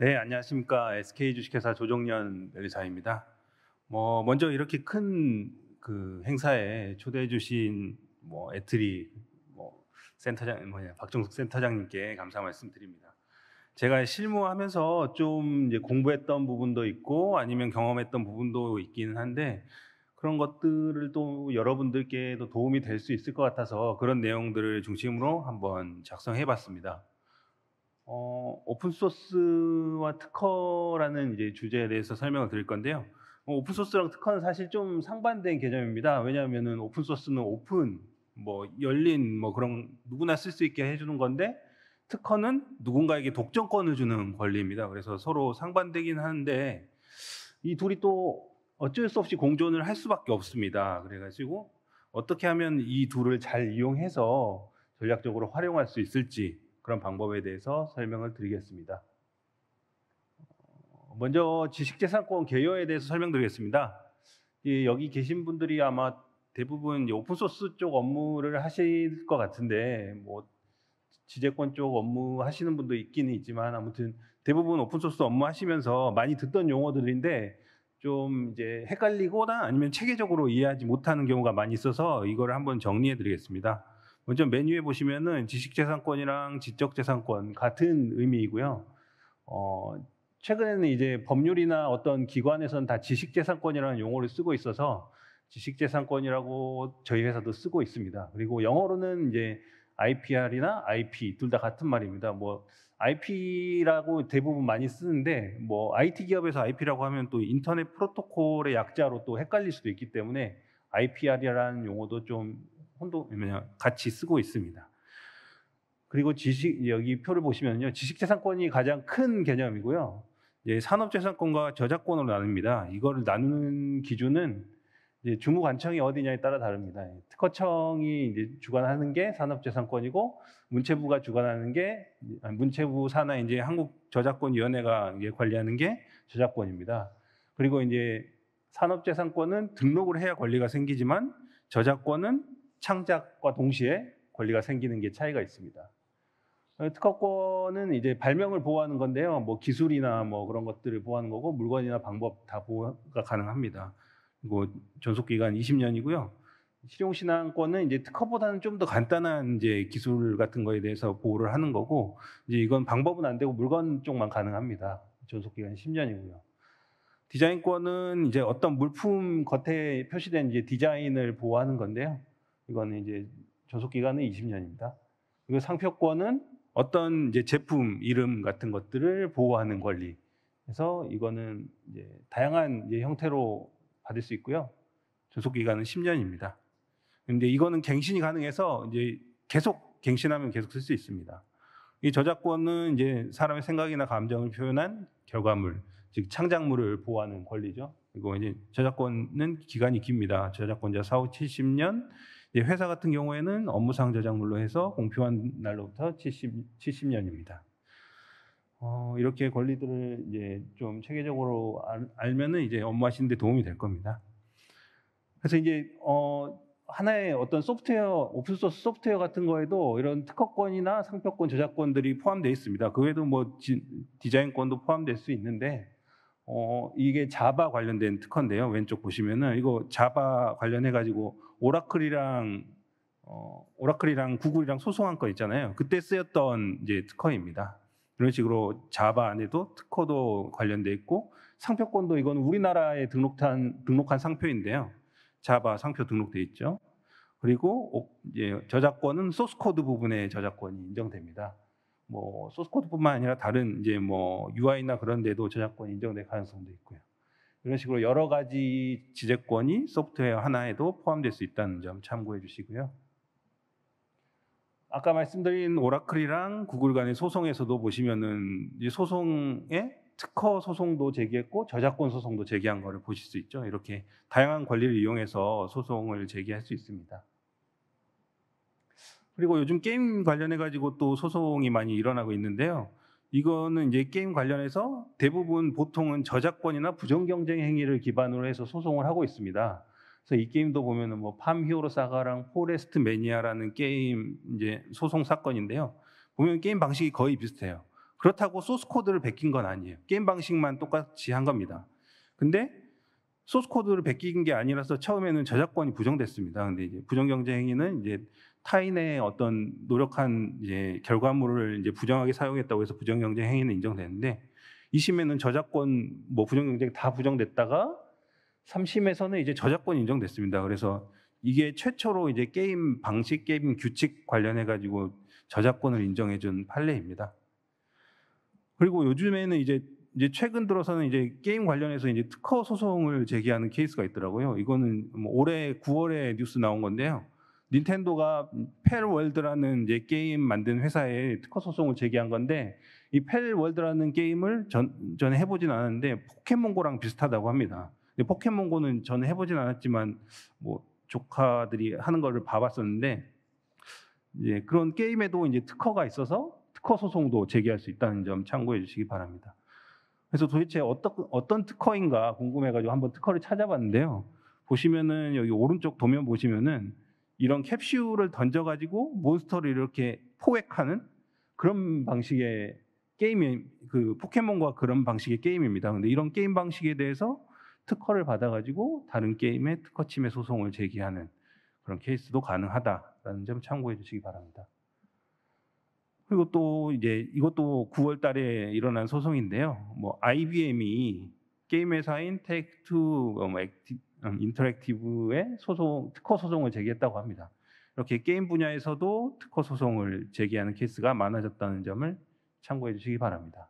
네, 안녕하십니까. SK 주식회사 조정년 변리사입니다. 먼저 이렇게 큰 그 행사에 초대해 주신 애트리 센터장 박정숙 센터장님께 감사 말씀드립니다. 제가 실무하면서 좀 이제 공부했던 부분도 있고 아니면 경험했던 부분도 있기는 한데 그런 것들을 또 여러분들께도 도움이 될 수 있을 것 같아서 그런 내용들을 중심으로 한번 작성해 봤습니다. 오픈 소스와 특허라는 이제 주제에 대해서 설명을 드릴 건데요. 오픈 소스랑 특허는 사실 좀 상반된 개념입니다. 왜냐하면은 오픈 소스는 오픈, 열린 그런 누구나 쓸 수 있게 해 주는 건데 특허는 누군가에게 독점권을 주는 권리입니다. 그래서 서로 상반되긴 하는데 이 둘이 또 어쩔 수 없이 공존을 할 수밖에 없습니다. 그래 가지고 어떻게 하면 이 둘을 잘 이용해서 전략적으로 활용할 수 있을지 그런 방법에 대해서 설명을 드리겠습니다. 먼저 지식재산권 개요에 대해서 설명드리겠습니다. 여기 계신 분들이 아마 대부분 오픈 소스 쪽 업무를 하실 것 같은데 지재권 쪽 업무 하시는 분도 있기는 있지만 아무튼 대부분 오픈 소스 업무 하시면서 많이 듣던 용어들인데 좀 이제 헷갈리거나 아니면 체계적으로 이해하지 못하는 경우가 많이 있어서 이거를 한번 정리해 드리겠습니다. 먼저 메뉴에 보시면은 지식재산권이랑 지적재산권 같은 의미이고요. 최근에는 이제 법률이나 어떤 기관에서는 다 지식재산권이라는 용어를 쓰고 있어서 지식재산권이라고 저희 회사도 쓰고 있습니다. 그리고 영어로는 이제 IPR이나 IP 둘 다 같은 말입니다. IP라고 대부분 많이 쓰는데 IT 기업에서 IP라고 하면 또 인터넷 프로토콜의 약자로 또 헷갈릴 수도 있기 때문에 IPR이라는 용어도 좀 같이 쓰고 있습니다. 그리고 여기 표를 보시면요. 지식재산권이 가장 큰 개념이고요. 산업재산권과 저작권으로 나눕니다. 이거를 나누는 기준은 이제 주무관청이 어디냐에 따라 다릅니다. 특허청이 이제 주관하는 게 산업재산권이고 문체부가 주관하는 게 문체부 산하 이제 한국저작권위원회가 이제 관리하는 게 저작권입니다. 그리고 이제 산업재산권은 등록을 해야 권리가 생기지만 저작권은 창작과 동시에 권리가 생기는 게 차이가 있습니다. 특허권은 이제 발명을 보호하는 건데요. 기술이나 그런 것들을 보호하는 거고 물건이나 방법 다 보호가 가능합니다. 그리고 존속 기간 20년이고요. 실용신앙권은 이제 특허보다는 좀 더 간단한 이제 기술 같은 거에 대해서 보호를 하는 거고 이제 이건 방법은 안 되고 물건 쪽만 가능합니다. 존속 기간이 10년이고요. 디자인권은 이제 어떤 물품 겉에 표시된 이제 디자인을 보호하는 건데요. 이거는 이제 존속 기간은 20년입니다. 그리고 상표권은 어떤 이제 제품 이름 같은 것들을 보호하는 권리. 그래서 이거는 이제 다양한 이제 형태로 받을 수 있고요. 존속 기간은 10년입니다. 근데 이거는 갱신이 가능해서 이제 계속 갱신하면 계속 쓸 수 있습니다. 이 저작권은 이제 사람의 생각이나 감정을 표현한 결과물, 즉 창작물을 보호하는 권리죠. 그리고 이제 저작권은 기간이 깁니다. 저작권자 사후 70년. 회사 같은 경우에는 업무상 저작물로 해서 공표한 날로부터 70년입니다. 이렇게 권리들을 이제 좀 체계적으로 알면은 이제 업무하시는 데 도움이 될 겁니다. 그래서 이제 하나의 어떤 소프트웨어, 오픈 소스 소프트웨어 같은 거에도 이런 특허권이나 상표권, 저작권들이 포함되어 있습니다. 그 외에도 디자인권도 포함될 수 있는데 이게 자바 관련된 특허인데요. 왼쪽 보시면은 이거 자바 관련해 가지고 오라클이랑 구글이랑 소송한 거 있잖아요. 그때 쓰였던 이제 특허입니다. 이런 식으로 자바 안에도 특허도 관련돼 있고 상표권도 이건 우리나라에 등록한 상표인데요. 자바 상표 등록돼 있죠. 그리고 이제 저작권은 소스 코드 부분의 저작권이 인정됩니다. 소스 코드뿐만 아니라 다른 이제 UI나 그런 데도 저작권이 인정될 가능성도 있고요. 이런 식으로 여러 가지 지재권이 소프트웨어 하나에도 포함될 수 있다는 점 참고해 주시고요. 아까 말씀드린 오라클이랑 구글 간의 소송에서도 보시면은 이 소송에 특허 소송도 제기했고 저작권 소송도 제기한 거를 보실 수 있죠. 이렇게 다양한 권리를 이용해서 소송을 제기할 수 있습니다. 그리고 요즘 게임 관련해 가지고 또 소송이 많이 일어나고 있는데요. 이거는 이제 게임 관련해서 대부분 보통은 저작권이나 부정 경쟁 행위를 기반으로 해서 소송을 하고 있습니다. 그래서 이 게임도 보면은 팜 히어로 사가랑 포레스트 매니아라는 게임 이제 소송 사건인데요. 보면 게임 방식이 거의 비슷해요. 그렇다고 소스 코드를 베낀 건 아니에요. 게임 방식만 똑같이 한 겁니다. 근데 소스 코드를 베낀 게 아니라서 처음에는 저작권이 부정됐습니다. 근데 이제 부정 경제 행위는 이제 타인의 어떤 노력한 이제 결과물을 이제 부정하게 사용했다고 해서 부정 경제 행위는 인정되는데, 2심에는 저작권 뭐 부정 경쟁 다 부정됐다가 3심에서는 이제 저작권이 인정됐습니다. 그래서 이게 최초로 이제 게임 방식, 게임 규칙 관련해 가지고 저작권을 인정해 준 판례입니다. 그리고 요즘에는 이제 최근 들어서는 이제 게임 관련해서 이제 특허 소송을 제기하는 케이스가 있더라고요. 이거는 뭐 올해 9월에 뉴스 나온 건데요. 닌텐도가 펠월드라는 이제 게임 만든 회사에 특허 소송을 제기한 건데, 이 펠월드라는 게임을 전에 해보진 않았는데 포켓몬고랑 비슷하다고 합니다. 근데 포켓몬고는 저는 해보진 않았지만 뭐 조카들이 하는 거를 봐봤었는데, 이제 그런 게임에도 이제 특허가 있어서 특허 소송도 제기할 수 있다는 점 참고해 주시기 바랍니다. 그래서 도대체 어떤 특허인가 궁금해가지고 한번 특허를 찾아봤는데요. 보시면은 여기 오른쪽 도면 보시면은 이런 캡슐을 던져가지고 몬스터를 이렇게 포획하는 그런 방식의 게임이, 그 포켓몬과 그런 방식의 게임입니다. 근데 이런 게임 방식에 대해서 특허를 받아가지고 다른 게임에 특허 침해 소송을 제기하는 그런 케이스도 가능하다라는 점 참고해 주시기 바랍니다. 그리고 또 이제 이것도 9월 달에 일어난 소송인데요. 뭐 IBM이 게임 회사인 테이크2 인터랙티브에 특허 소송을 제기했다고 합니다. 이렇게 게임 분야에서도 특허 소송을 제기하는 케이스가 많아졌다는 점을 참고해 주시기 바랍니다.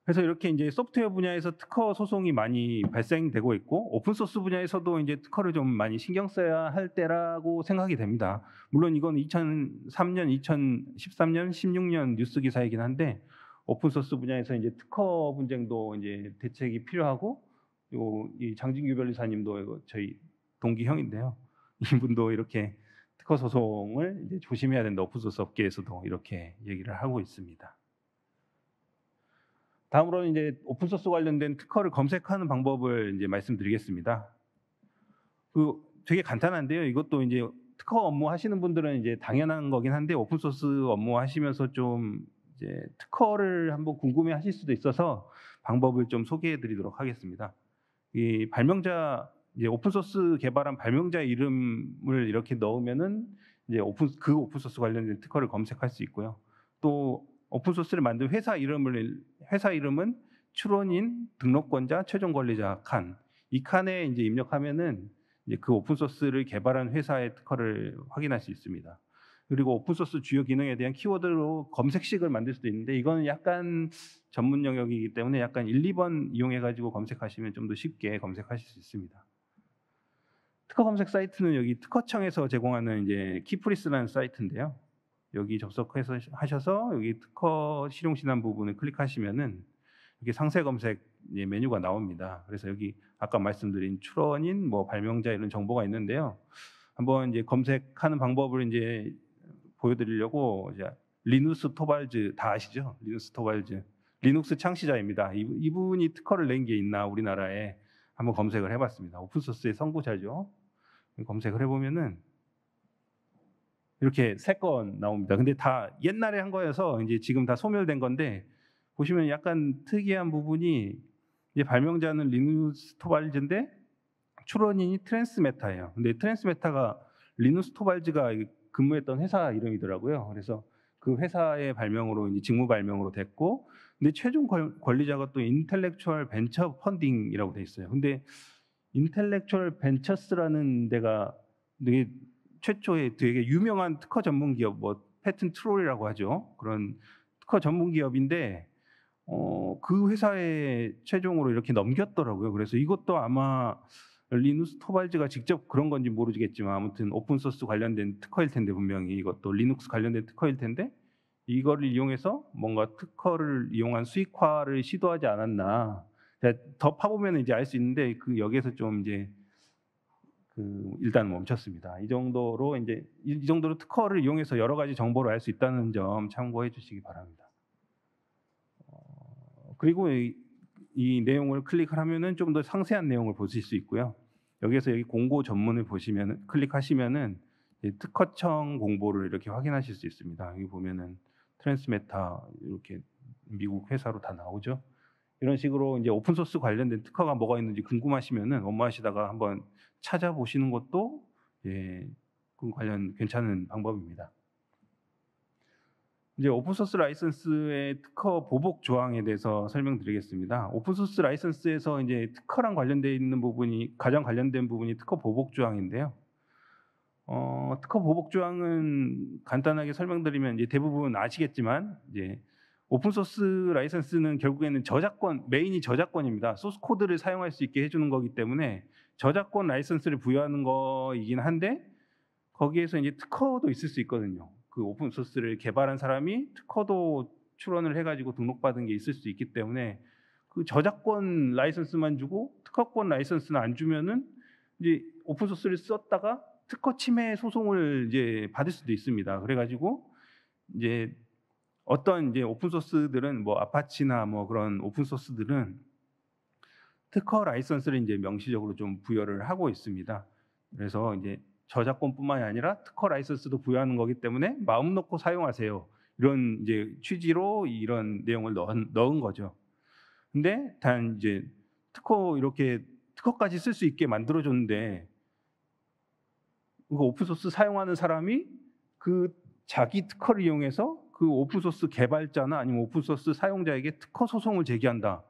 그래서 이렇게 이제 소프트웨어 분야에서 특허 소송이 많이 발생되고 있고, 오픈 소스 분야에서도 이제 특허를 좀 많이 신경 써야 할 때라고 생각이 됩니다. 물론 이건 2003년, 2013년, 16년 뉴스 기사이긴 한데, 오픈 소스 분야에서 이제 특허 분쟁도 이제 대책이 필요하고, 이 장진규 변리사님도 이거 저희 동기 형인데요. 이분도 이렇게 특허 소송을 이제 조심해야 된다. 오픈 소스 업계에서도 이렇게 얘기를 하고 있습니다. 다음으로는 이제 오픈소스 관련된 특허를 검색하는 방법을 이제 말씀드리겠습니다. 되게 간단한데요. 이것도 이제 특허 업무 하시는 분들은 이제 당연한 거긴 한데, 오픈소스 업무 하시면서 좀 이제 특허를 한번 궁금해 하실 수도 있어서 방법을 좀 소개해 드리도록 하겠습니다. 이 발명자, 이제 오픈소스 개발한 발명자 이름을 이렇게 넣으면은 이제 오픈소스 관련된 특허를 검색할 수 있고요. 또 오픈소스를 만든 회사 이름은 출원인, 등록권자, 최종 관리자 칸, 이 칸에 이제 입력하면은 이제 그 오픈소스를 개발한 회사의 특허를 확인할 수 있습니다. 그리고 오픈소스 주요 기능에 대한 키워드로 검색식을 만들 수도 있는데, 이거는 약간 전문 영역이기 때문에 약간 1, 2번 이용해 가지고 검색하시면 좀 더 쉽게 검색하실 수 있습니다. 특허 검색 사이트는 여기 특허청에서 제공하는 이제 키프리스라는 사이트인데요. 여기 접속해서 하셔서 여기 특허 실용 신안 부분을 클릭하시면은 이렇게 상세 검색 메뉴가 나옵니다. 그래서 여기 아까 말씀드린 출원인, 뭐 발명자 이런 정보가 있는데요. 한번 이제 검색하는 방법을 이제 보여드리려고, 이제 리누스 토발즈 다 아시죠? 리누스 토발즈 리눅스 창시자입니다. 이분이 특허를 낸 게 있나 우리나라에 한번 검색을 해봤습니다. 오픈소스의 선구자죠. 검색을 해보면은 이렇게 3건 나옵니다. 근데 다 옛날에 한 거여서 이제 지금 다 소멸된 건데, 보시면 약간 특이한 부분이, 이제 발명자는 리누스 토발즈인데 출원인이 트랜스메타예요. 근데 트랜스메타가 리누스 토발즈가 근무했던 회사 이름이더라고요. 그래서 그 회사의 발명으로 이제 직무 발명으로 됐고, 근데 최종 권리자가 또 인텔렉추얼 벤처 펀딩이라고 돼 있어요. 근데 인텔렉추얼 벤처스라는 데가 되게 최초에 되게 유명한 특허 전문 기업, 뭐 패튼 트롤이라고 하죠. 그런 특허 전문 기업인데 그 회사에 최종으로 이렇게 넘겼더라고요. 그래서 이것도 아마 리누스 토발즈가 직접 그런 건지 모르겠지만 아무튼 오픈 소스 관련된 특허일 텐데, 분명히 이것도 리눅스 관련된 특허일 텐데, 이거를 이용해서 뭔가 특허를 이용한 수익화를 시도하지 않았나. 더 파보면 이제 알 수 있는데, 그 여기에서 좀 이제 일단 멈췄습니다. 이 정도로 특허를 이용해서 여러 가지 정보를 알 수 있다는 점 참고해 주시기 바랍니다. 그리고 이 내용을 클릭을 하면은 좀 더 상세한 내용을 보실 수 있고요. 여기서 여기 공고 전문을 클릭하시면은 특허청 공보를 이렇게 확인하실 수 있습니다. 여기 보면은 트랜스메타 이렇게 미국 회사로 다 나오죠. 이런 식으로 이제 오픈 소스 관련된 특허가 뭐가 있는지 궁금하시면은 업무하시다가 한번 찾아보시는 것도 그 관련 괜찮은 방법입니다. 이제 오픈 소스 라이선스의 특허 보복 조항에 대해서 설명드리겠습니다. 오픈 소스 라이선스에서 이제 특허랑 관련돼 있는 부분이 가장 관련된 부분이 특허 보복 조항인데요. 특허 보복 조항은 간단하게 설명드리면 이제 대부분 아시겠지만 이제 오픈 소스 라이선스는 결국에는 저작권 메인이 저작권입니다. 소스 코드를 사용할 수 있게 해주는 거기 때문에 저작권 라이선스를 부여하는 거이긴 한데 거기에서 이제 특허도 있을 수 있거든요. 그 오픈 소스를 개발한 사람이 특허도 출원을 해가지고 등록받은 게 있을 수 있기 때문에 그 저작권 라이선스만 주고 특허권 라이선스는 안 주면은 이제 오픈 소스를 썼다가 특허 침해 소송을 이제 받을 수도 있습니다. 그래가지고 이제 어떤 이제 오픈 소스들은 뭐 아파치나 뭐 그런 오픈 소스들은 특허 라이선스를 이제 명시적으로 좀 부여를 하고 있습니다. 그래서 이제 저작권뿐만이 아니라 특허 라이선스도 부여하는 거기 때문에 마음 놓고 사용하세요. 이런 이제 취지로 이런 내용을 넣은 거죠. 근데 단 이제 이렇게 특허까지 쓸 수 있게 만들어줬는데 오픈 소스 사용하는 사람이 그 자기 특허를 이용해서 그 오픈 소스 개발자나 아니면 오픈 소스 사용자에게 특허 소송을 제기한다.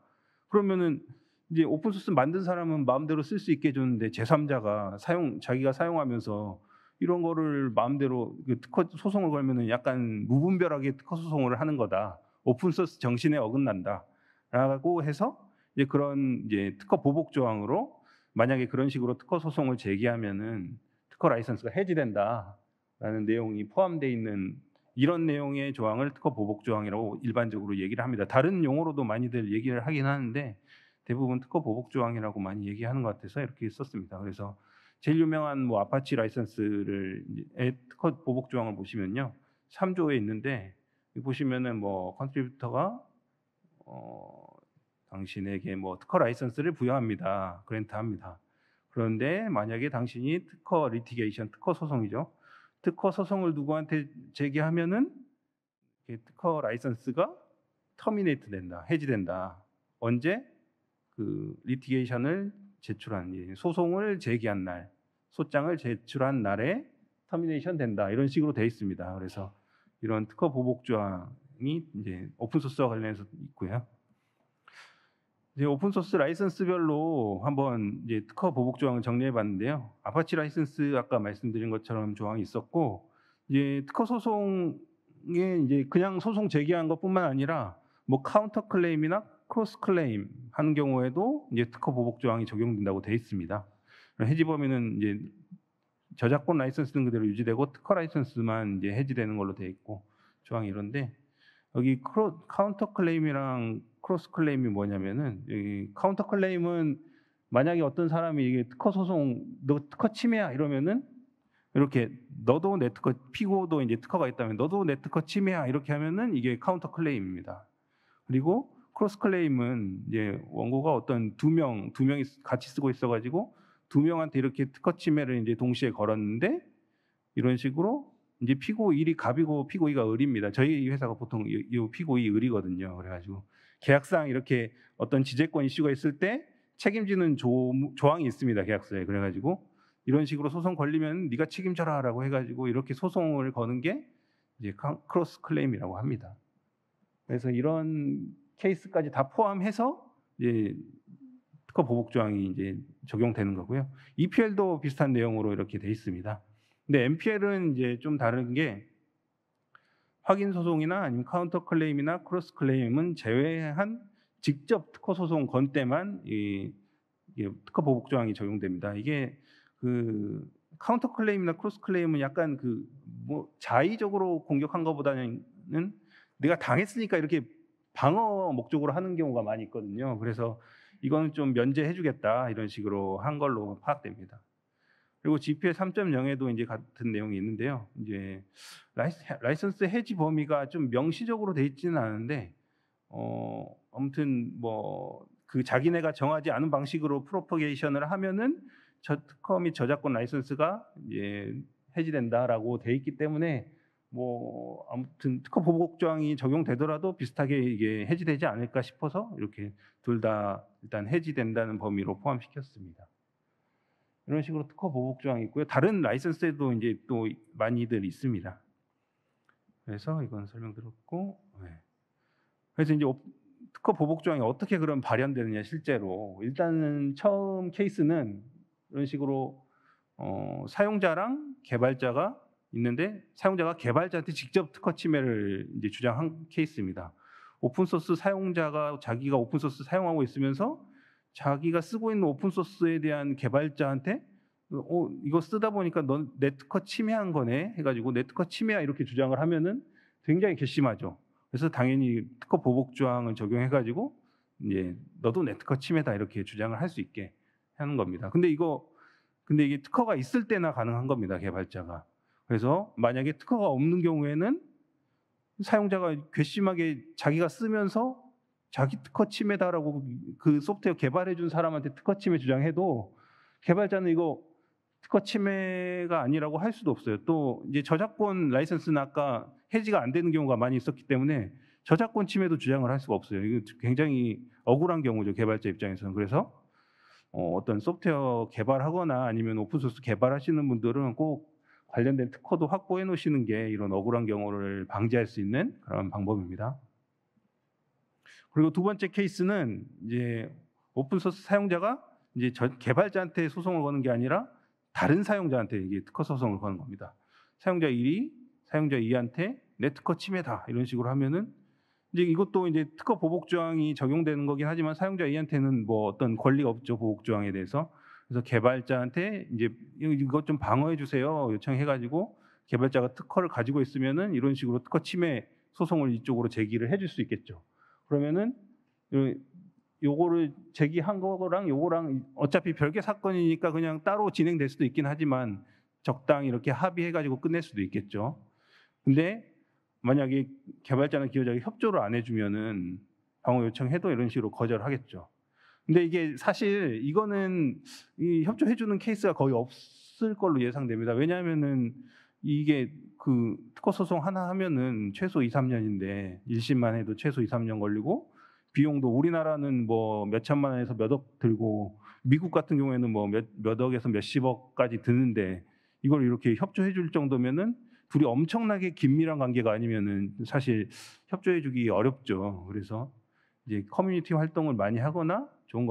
그러면은 이제 오픈 소스 만든 사람은 마음대로 쓸 수 있게 해줬는데 제3자가 자기가 사용하면서 이런 거를 마음대로 그 특허 소송을 걸면은 약간 무분별하게 특허 소송을 하는 거다. 오픈 소스 정신에 어긋난다라고 해서 이제 그런 이제 특허 보복 조항으로 만약에 그런 식으로 특허 소송을 제기하면은 특허 라이선스가 해지된다라는 내용이 포함되어 있는 이런 내용의 조항을 특허 보복 조항이라고 일반적으로 얘기를 합니다. 다른 용어로도 많이들 얘기를 하긴 하는데 대부분 특허 보복 조항이라고 많이 얘기하는 것 같아서 이렇게 썼습니다. 그래서 제일 유명한 뭐 아파치 라이선스를 특허 보복 조항을 보시면요, 3조에 있는데 보시면은 뭐 컨트리뷰터가 당신에게 뭐 특허 라이선스를 부여합니다. 그랜트합니다. 그런데 만약에 당신이 특허 리티게이션, 특허 소송이죠. 특허 소송을 누구한테 제기하면은 특허 라이선스가 터미네이트 된다, 해지된다. 언제? 그 리티게이션을 제출한 소송을 제기한 날, 소장을 제출한 날에 터미네이션 된다. 이런 식으로 되어 있습니다. 그래서 이런 특허 보복 조항이 이제 오픈 소스와 관련해서 있고요. 이제 오픈 소스 라이선스별로 한번 이제 특허 보복 조항을 정리해 봤는데요. 아파치 라이선스 아까 말씀드린 것처럼 조항이 있었고, 이제 특허 소송에 이제 그냥 소송 제기한 것뿐만 아니라 뭐 카운터 클레임이나 크로스 클레임 하는 경우에도 이제 특허 보복 조항이 적용된다고 되어 있습니다. 해지 범위는 이제 저작권 라이선스는 그대로 유지되고 특허 라이선스만 이제 해지되는 걸로 되어 있고 조항이 이런데, 여기 카운터 클레임이랑 크로스 클레임이 뭐냐면은, 여기 카운터 클레임은 만약에 어떤 사람이 이게 특허 소송, 너 특허 침해야 이러면은 이렇게 너도 내 특허, 피고도 이제 특허가 있다면 너도 내 특허 침해야 이렇게 하면은 이게 카운터 클레임입니다. 그리고 크로스 클레임은 이제 원고가 어떤 두 명이 같이 쓰고 있어가지고 두 명한테 이렇게 특허 침해를 이제 동시에 걸었는데 이런 식으로 이제 피고 1이 갑이고 피고 2가 을입니다. 저희 회사가 보통 이 피고 2 을이거든요. 그래가지고 계약상 이렇게 어떤 지재권 이슈가 있을 때 책임지는 조항이 있습니다. 계약서에. 그래가지고 이런 식으로 소송 걸리면 네가 책임져라라고 해가지고 이렇게 소송을 거는 게 이제 크로스 클레임이라고 합니다. 그래서 이런 케이스까지 다 포함해서 이제 특허 보복 조항이 이제 적용되는 거고요. EPL도 비슷한 내용으로 이렇게 돼 있습니다. 근데 MPL은 이제 좀 다른 게 확인 소송이나 아니면 카운터 클레임이나 크로스 클레임은 제외한 직접 특허 소송 건 때만 이 특허 보복 조항이 적용됩니다. 이게 그 카운터 클레임이나 크로스 클레임은 약간 그 뭐 자의적으로 공격한 것보다는 내가 당했으니까 이렇게 방어 목적으로 하는 경우가 많이 있거든요. 그래서 이거는 좀 면제해주겠다 이런 식으로 한 걸로 파악됩니다. 그리고 GPL 3.0에도 이제 같은 내용이 있는데요. 이제 라이선스 해지 범위가 좀 명시적으로 돼 있지는 않은데, 아무튼 뭐 그 자기네가 정하지 않은 방식으로 프로퍼게이션을 하면은 특허 및 저작권 라이선스가 이제 해지된다라고 돼 있기 때문에 뭐 아무튼 특허 보복 조항이 적용되더라도 비슷하게 이게 해지되지 않을까 싶어서 이렇게 둘 다 일단 해지된다는 범위로 포함시켰습니다. 이런 식으로 특허 보복 조항이 있고요. 다른 라이선스에도 이제 또 많이들 있습니다. 그래서 이건 설명드렸고, 네. 그래서 이제 특허 보복 조항이 어떻게 그럼 발현되느냐 실제로 일단은 처음 케이스는 이런 식으로 사용자랑 개발자가 있는데 사용자가 개발자한테 직접 특허 침해를 이제 주장한 케이스입니다. 오픈 소스 사용자가 자기가 오픈 소스 사용하고 있으면서 자기가 쓰고 있는 오픈 소스에 대한 개발자한테 이거 쓰다 보니까 넌 내 특허 침해한 거네 해가지고 내 특허 침해야 이렇게 주장을 하면은 굉장히 괘씸하죠. 그래서 당연히 특허 보복 조항을 적용해가지고 이제 너도 내 특허 침해다 이렇게 주장을 할 수 있게 하는 겁니다. 근데 이게 특허가 있을 때나 가능한 겁니다, 개발자가. 그래서 만약에 특허가 없는 경우에는 사용자가 괘씸하게 자기가 쓰면서 자기 특허 침해다라고 그 소프트웨어 개발해 준 사람한테 특허 침해 주장해도 개발자는 이거 특허 침해가 아니라고 할 수도 없어요. 또 이제 저작권 라이선스는 아까 해지가 안 되는 경우가 많이 있었기 때문에 저작권 침해도 주장을 할 수가 없어요. 이거 굉장히 억울한 경우죠, 개발자 입장에서는. 그래서 어떤 소프트웨어 개발하거나 아니면 오픈소스 개발하시는 분들은 꼭 관련된 특허도 확보해 놓으시는 게 이런 억울한 경우를 방지할 수 있는 그런 방법입니다. 그리고 두 번째 케이스는 이제 오픈소스 사용자가 이제 개발자한테 소송을 거는 게 아니라 다른 사용자한테 이게 특허 소송을 거는 겁니다. 사용자 1이 사용자 2한테 내 특허 침해다 이런 식으로 하면은 이제 이것도 이제 특허 보복 조항이 적용되는 거긴 하지만 사용자 2한테는 뭐 어떤 권리가 없죠, 보복 조항에 대해서. 그래서 개발자한테 이제 이것 좀 방어해 주세요 요청해 가지고 개발자가 특허를 가지고 있으면은 이런 식으로 특허 침해 소송을 이쪽으로 제기를 해줄 수 있겠죠. 그러면은 요거를 제기한 거랑 요거랑 어차피 별개 사건이니까 그냥 따로 진행될 수도 있긴 하지만 적당히 이렇게 합의해 가지고 끝낼 수도 있겠죠. 근데 만약에 개발자나 기여자가 협조를 안 해주면은 방어 요청해도 이런 식으로 거절하겠죠. 근데 이게 사실 이거는 이 협조해주는 케이스가 거의 없을 걸로 예상됩니다. 왜냐하면은 이게 그 특허 소송 하나 하면은 최소 2~3년인데 1심만 해도 최소 2~3년 걸리고 비용도 우리나라는 뭐 몇천만 원에서 몇억 들고 미국 같은 경우에는 뭐 몇 억에서 몇십억까지 드는데 이걸 이렇게 협조해 줄 정도면은 둘이 엄청나게 긴밀한 관계가 아니면은 사실 협조해 주기 어렵죠. 그래서 이제 커뮤니티 활동을 많이 하거나 좋은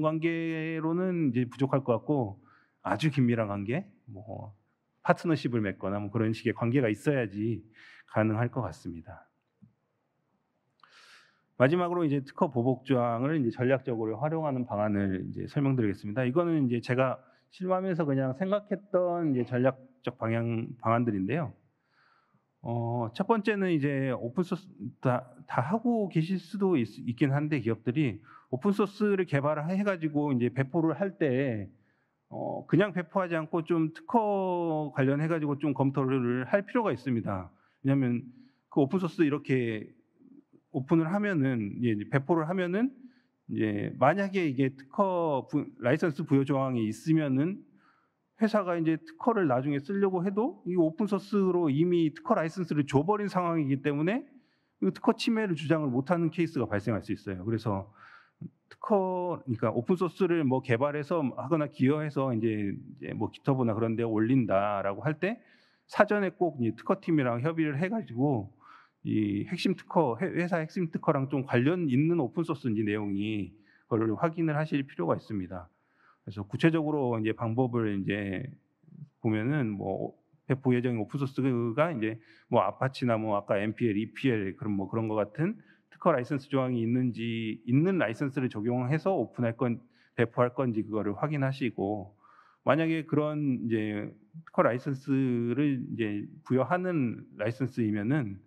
관계로는 이제 부족할 것 같고 아주 긴밀한 관계, 뭐 파트너십을 맺거나 뭐 그런 식의 관계가 있어야지 가능할 것 같습니다. 마지막으로 이제 특허 보복 조항을 이제 전략적으로 활용하는 방안을 이제 설명드리겠습니다. 이거는 이제 제가 실무하면서 그냥 생각했던 이제 전략적 방안들인데요. 첫 번째는 이제 오픈소스 다 하고 계실 수도 있긴 한데 기업들이 오픈소스를 개발을 해가지고 이제 배포를 할 때 그냥 배포하지 않고 좀 특허 관련해가지고 좀 검토를 할 필요가 있습니다. 왜냐하면 그 오픈소스 이렇게 오픈을 하면은 이제 배포를 하면은 이제 만약에 이게 특허 라이선스 부여 조항이 있으면은 회사가 이제 특허를 나중에 쓰려고 해도 이 오픈 소스로 이미 특허 라이선스를 줘버린 상황이기 때문에 특허 침해를 주장을 못하는 케이스가 발생할 수 있어요. 그래서 그러니까 오픈 소스를 뭐 개발해서 하거나 기여해서 이제 뭐 기터브나 그런 데 올린다라고 할 때 사전에 꼭 이 특허팀이랑 협의를 해가지고 이 핵심 특허 회사 핵심 특허랑 좀 관련 있는 오픈 소스인지 내용이 그걸 확인을 하실 필요가 있습니다. 그래서 구체적으로 이제 방법을 이제 보면은 뭐 배포 예정인 오픈 소스가 이제 뭐 아파치나 뭐 아까 MPL, EPL 그런 뭐 그런 거 같은 특허 라이선스 조항이 있는지 있는 라이선스를 적용해서 오픈할 건 배포할 건지 그거를 확인하시고 만약에 그런 이제 특허 라이선스를 이제 부여하는 라이선스이면은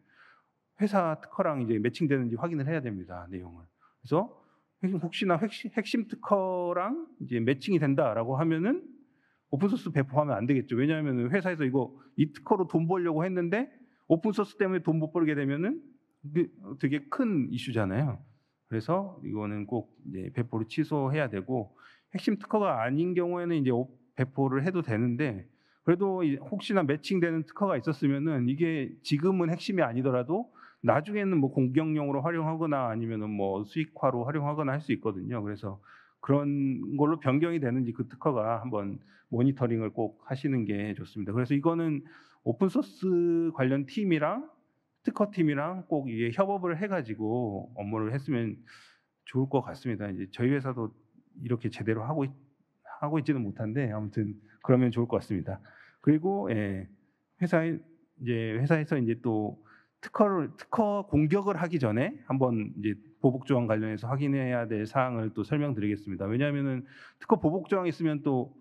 회사 특허랑 이제 매칭되는지 확인을 해야 됩니다. 내용을. 그래서 혹시나 핵심 특허랑 이제 매칭이 된다라고 하면은 오픈소스 배포하면 안 되겠죠. 왜냐하면 회사에서 이 특허로 돈 벌려고 했는데 오픈소스 때문에 돈 못 벌게 되면은 되게 큰 이슈잖아요. 그래서 이거는 꼭 이제 배포를 취소해야 되고 핵심 특허가 아닌 경우에는 이제 배포를 해도 되는데 그래도 혹시나 매칭되는 특허가 있었으면은 이게 지금은 핵심이 아니더라도 나중에는 뭐 공격용으로 활용하거나 아니면은 뭐 수익화로 활용하거나 할 수 있거든요. 그래서 그런 걸로 변경이 되는지 그 특허가 한번 모니터링을 꼭 하시는 게 좋습니다. 그래서 이거는 오픈 소스 관련 팀이랑 특허팀이랑 꼭 이게 협업을 해 가지고 업무를 했으면 좋을 것 같습니다. 이제 저희 회사도 이렇게 제대로 하고 있지는 못한데 아무튼 그러면 좋을 것 같습니다. 그리고 회사에서 이제 또 특허 공격을 하기 전에 한번 이제 보복 조항 관련해서 확인해야 될 사항을 또 설명드리겠습니다. 왜냐하면은 특허 보복 조항이 있으면 또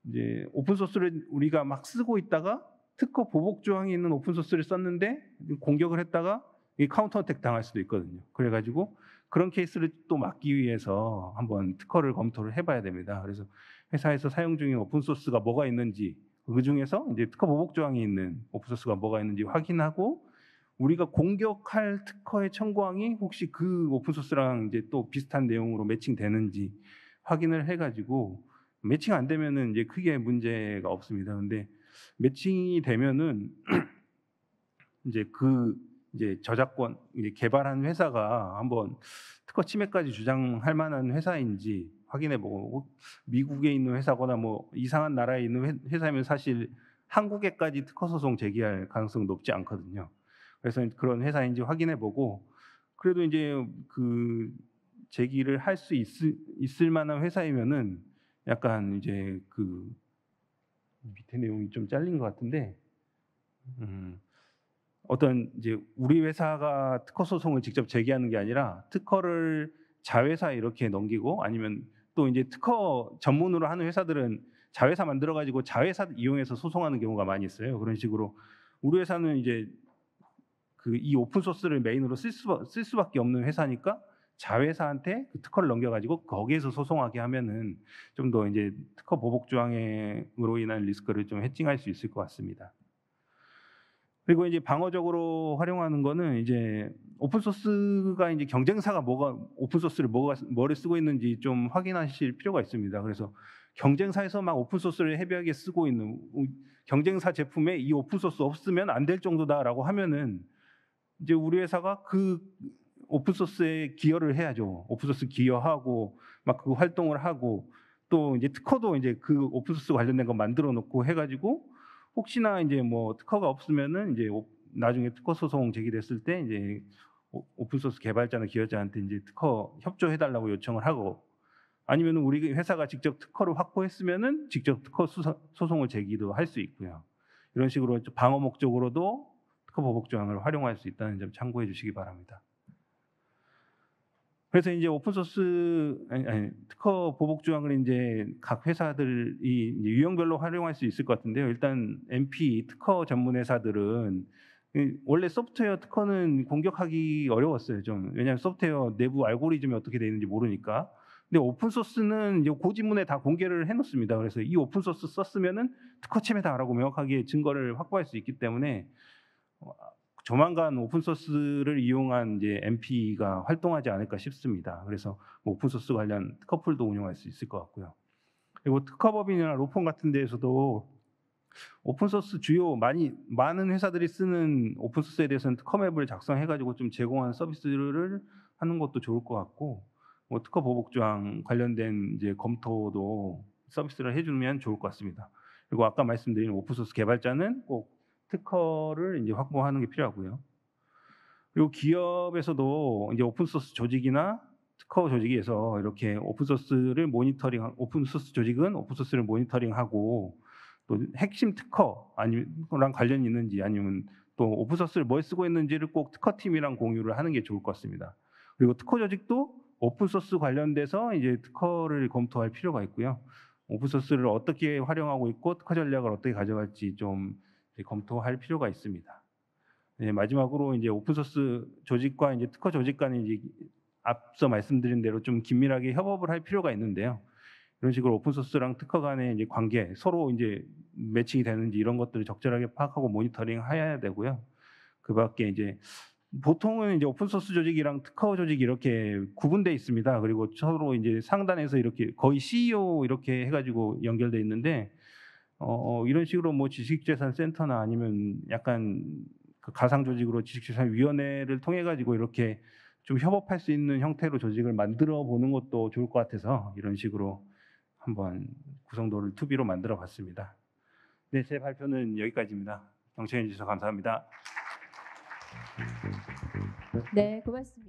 이제 오픈 소스를 우리가 막 쓰고 있다가 특허 보복 조항이 있는 오픈 소스를 썼는데 공격을 했다가 이 카운터 어택 당할 수도 있거든요. 그래가지고 그런 케이스를 또 막기 위해서 한번 특허를 검토를 해봐야 됩니다. 그래서 회사에서 사용 중인 오픈 소스가 뭐가 있는지 그 중에서 이제 특허 보복 조항이 있는 오픈 소스가 뭐가 있는지 확인하고 우리가 공격할 특허의 청구항이 혹시 그 오픈 소스랑 이제 또 비슷한 내용으로 매칭되는지 확인을 해가지고 매칭 안 되면은 이제 크게 문제가 없습니다. 근데 매칭이 되면은 이제 저작권 이제 개발한 회사가 한번 특허 침해까지 주장할 만한 회사인지 확인해보고 미국에 있는 회사거나 뭐 이상한 나라에 있는 회사면 사실 한국에까지 특허 소송 제기할 가능성은 높지 않거든요. 그래서 그런 회사인지 확인해보고 그래도 이제 그 제기를 할 수 있을 만한 회사이면은 약간 이제 그 밑에 내용이 좀 잘린 것 같은데 어떤 이제 우리 회사가 특허 소송을 직접 제기하는 게 아니라 특허를 자회사에 이렇게 넘기고 아니면 또 이제 특허 전문으로 하는 회사들은 자회사 만들어 가지고 자회사 이용해서 소송하는 경우가 많이 있어요. 그런 식으로 우리 회사는 이제 그 이 오픈 소스를 메인으로 쓸 수밖에 없는 회사니까 자회사한테 그 특허를 넘겨 가지고 거기에서 소송하게 하면은 좀 더 이제 특허 보복 조항으로 인한 리스크를 좀 해칭할 수 있을 것 같습니다. 그리고 이제 방어적으로 활용하는 거는 이제 오픈 소스가 이제 경쟁사가 오픈 소스를 뭐를 쓰고 있는지 좀 확인하실 필요가 있습니다. 그래서 경쟁사에서 막 오픈 소스를 헤비하게 쓰고 있는 경쟁사 제품에 이 오픈 소스 없으면 안 될 정도다라고 하면은 이제 우리 회사가 그 오픈 소스에 기여를 해야죠. 오픈 소스 기여하고 막 그 활동을 하고 또 이제 특허도 이제 그 오픈 소스 관련된 거 만들어 놓고 해가지고 혹시나 이제 뭐 특허가 없으면은 이제 나중에 특허 소송 제기됐을 때 이제 오픈 소스 개발자나 기여자한테 이제 특허 협조해 달라고 요청을 하고 아니면은 우리 회사가 직접 특허를 확보했으면은 직접 특허 소송을 제기도 할 수 있고요. 이런 식으로 방어 목적으로도 특허 보복 조항을 활용할 수 있다는 점 참고해 주시기 바랍니다. 그래서 이제 오픈 소스 특허 보복 조항을 이제 각 회사들이 이제 유형별로 활용할 수 있을 것 같은데요. 일단 MP 특허 전문 회사들은 원래 소프트웨어 특허는 공격하기 어려웠어요. 좀 왜냐하면 소프트웨어 내부 알고리즘이 어떻게 되어 있는지 모르니까. 근데 오픈 소스는 이제 고지문에 다 공개를 해놓습니다. 그래서 이 오픈 소스 썼으면은 특허 침해다라고 명확하게 증거를 확보할 수 있기 때문에 조만간 오픈 소스를 이용한 이제 MP가 활동하지 않을까 싶습니다. 그래서 뭐 오픈 소스 관련 특허풀도 운영할 수 있을 것 같고요. 그리고 특허법인이나 로펌 같은 데에서도 오픈 소스 많은 회사들이 쓰는 오픈 소스에 대해서는 특허맵을 작성해가지고 좀 제공하는 서비스를 하는 것도 좋을 것 같고, 뭐 특허 보복 조항 관련된 이제 검토도 서비스를 해주면 좋을 것 같습니다. 그리고 아까 말씀드린 오픈 소스 개발자는 꼭 특허를 이제 확보하는 게 필요하고요. 그리고 기업에서도 이제 오픈 소스 조직이나 특허 조직에서 이렇게 오픈 소스 조직은 오픈 소스를 모니터링하고 또 핵심 특허 아니랑 관련이 있는지 아니면 또 오픈 소스를 뭘 쓰고 있는지를 꼭 특허팀이랑 공유를 하는 게 좋을 것 같습니다. 그리고 특허 조직도 오픈 소스 관련돼서 이제 특허를 검토할 필요가 있고요. 오픈 소스를 어떻게 활용하고 있고 특허 전략을 어떻게 가져갈지 좀 검토할 필요가 있습니다. 네, 마지막으로 이제 오픈 소스 조직과 이제 특허 조직 간에 이제 앞서 말씀드린 대로 좀 긴밀하게 협업을 할 필요가 있는데요. 이런 식으로 오픈 소스랑 특허 간의 이제 관계, 서로 이제 매칭이 되는지 이런 것들을 적절하게 파악하고 모니터링 해야 되고요. 그밖에 이제 보통은 이제 오픈 소스 조직이랑 특허 조직이 이렇게 구분돼 있습니다. 그리고 서로 이제 상단에서 이렇게 거의 CEO 이렇게 해가지고 연결돼 있는데 이런 식으로 뭐 지식재산센터나 아니면 약간 그 가상 조직으로 지식재산위원회를 통해 가지고 이렇게 좀 협업할 수 있는 형태로 조직을 만들어 보는 것도 좋을 것 같아서 이런 식으로 한번 구성도를 투비로 만들어 봤습니다. 네, 제 발표는 여기까지입니다. 경청해 주셔서 감사합니다. 네, 고맙습니다.